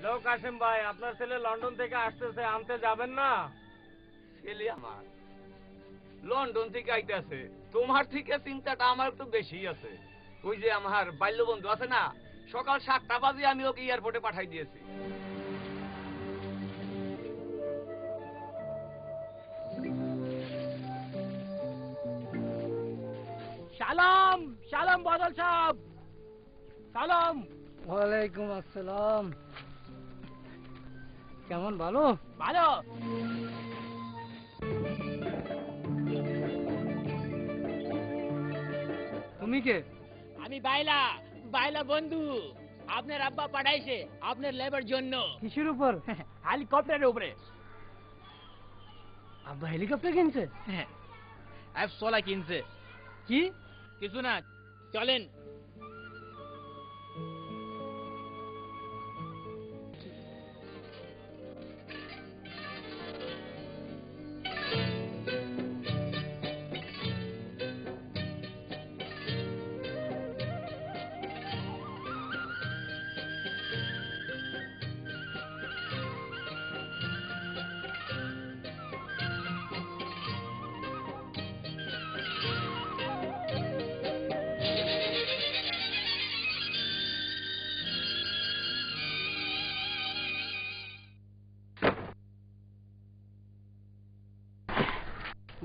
লোক কাসেম ভাই, আপনার ছেলে লন্ডন থেকে আসতেছে, আনতে যাবেন না? ছেলে আমার লন্ডন থেকে আইতেছে, তোমার থেকে চিন্তাটা আমার একটু বেশি আছে। ওই যে আমার বাল্য বন্ধু আছে না, সকাল 7টা বাজে আমি ওকে এয়ারপোর্টে পাঠাই দিয়েছি। সালাম সালাম বাদল সাহেব, সালাম। ওয়ালাইকুম আসসালাম। কেমন, ভালো? ভালো। তুমি কে? আমি বাইলা বাইলা বন্ধু। আপনার আব্বা পাঠাইছে আপনার লেবার জন্য। কিসের উপর? হেলিকপ্টারের উপরে। আব্বা হেলিকপ্টার কিনছে? F-16 কিনছে। কি? কিছু না, চলেন।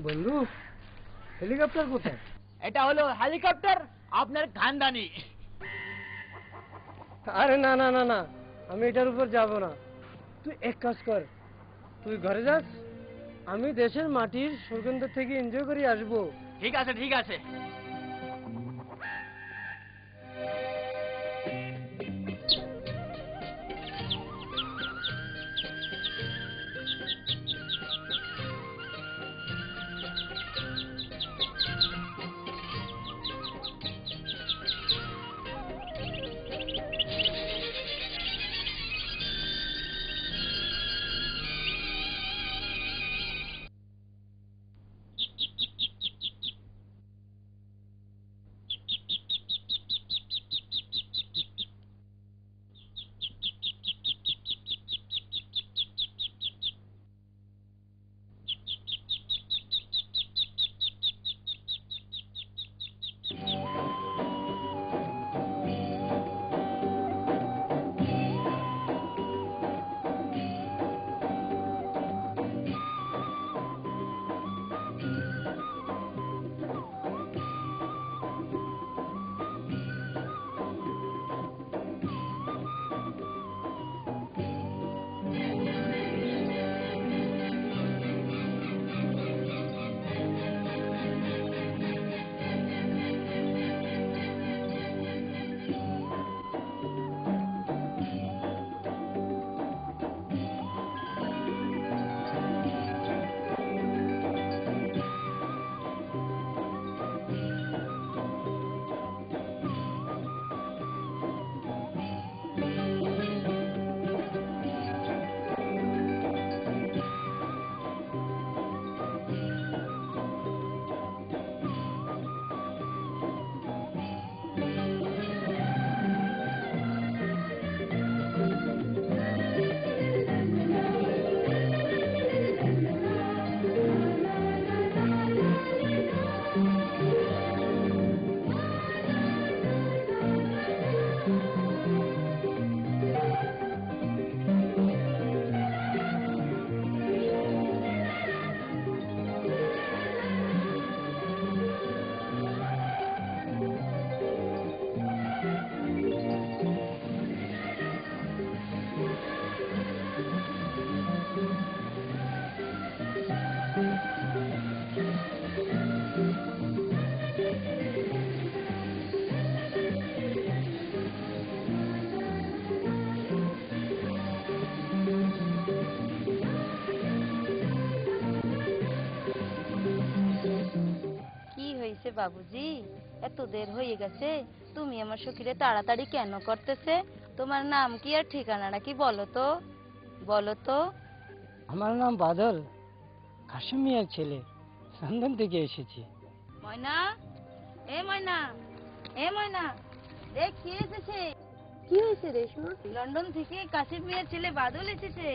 বন্ধু, হেলিকপ্টার কোথায়? এটা হলো হেলিকপ্টার আপনার খানদানি। আরে না না না না, আমি এটার উপর যাব না। তুই এক কাজ কর, তুই ঘরে যাস, আমি দেশের মাটির সুগন্ধ থেকে এনজয় করে আসবো। ঠিক আছে ঠিক আছে। বাবুজি, এত দের হয়ে গেছে, তুমি আমার সখীরে তাড়াতাড়ি কেন করতেছে? তোমার নাম কি আর ঠিকানাটা কি বলো তো, বলো তো। আমার নাম বাদল, কাশিম মিয়ার ছেলে, লন্ডন থেকে এসেছি। ময়না, এ ময়না, এ ময়না, দেখ কে এসেছে। কি হয়েছে রেশমা? লন্ডন থেকে কাশিম মিয়ার ছেলে বাদল এসেছে।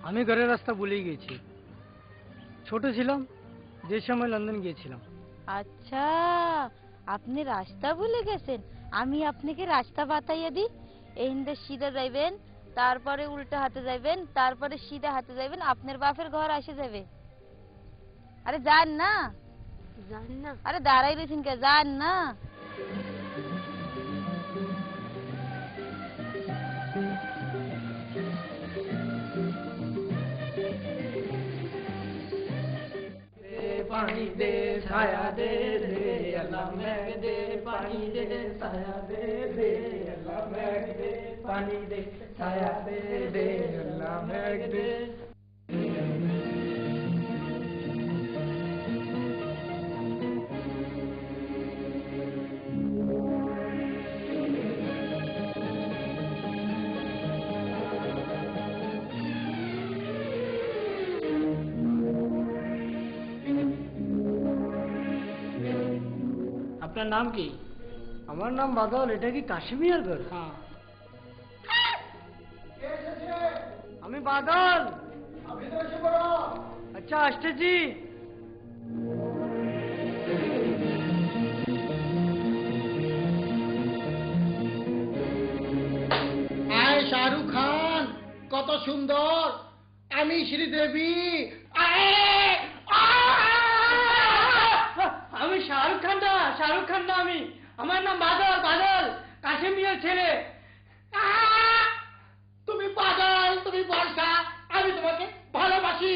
আমি ঘরের রাস্তা ভুলেই গেছি। ছোট ছিলাম যে সময় লন্ডন গিয়েছিলাম। আচ্ছা, আপনি রাস্তা ভুলে গেছেন। আমি আপনাকে রাস্তা বাতাইয়া দিই। এই হিন্দে সিধা যাইবেন, তারপরে উল্টা হাতে যাইবেন, তারপরে সিধা হাতে যাইবেন, আপনার বাপের ঘর আসে যাবে। আরে যান না, যান না। আরে দাঁড়াই রয়েছেন কে, যান না। पानी दे छाया दे दे अल्लाह मैग दे पानी दे छाया दे दे अल्लाह मैग दे पानी दे छाया दे दे अल्लाह मैग दे। আপনার নাম কি? আমার নাম বাদল। এটা কি কাশ্মীর ঘর? হ্যাঁ। আমি বাদল। আচ্ছা আসতেছি। আয় শাহরুখ খান, কত সুন্দর। আমি শ্রীদেবী। আমি শাহরুখ খান না, শাহরুখ খান না আমি। আমার নাম বাদল, বাদল, কাশিম মিয়ার ছেলে। তুমি পাগল, তুমি বর্ষা, আমি তোমাকে ভালোবাসি।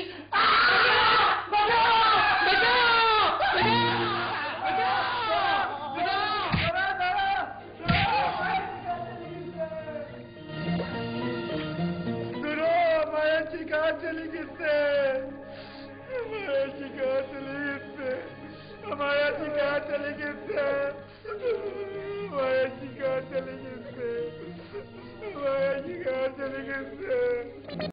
মায়ের শিকার চলে গেছে, মায়ের শিকার চলে গেছে, মায়ের শিকার চলে গেছে, মায়ের শিকার চলে গেছে, মায়ের শিকার চলে গেছে।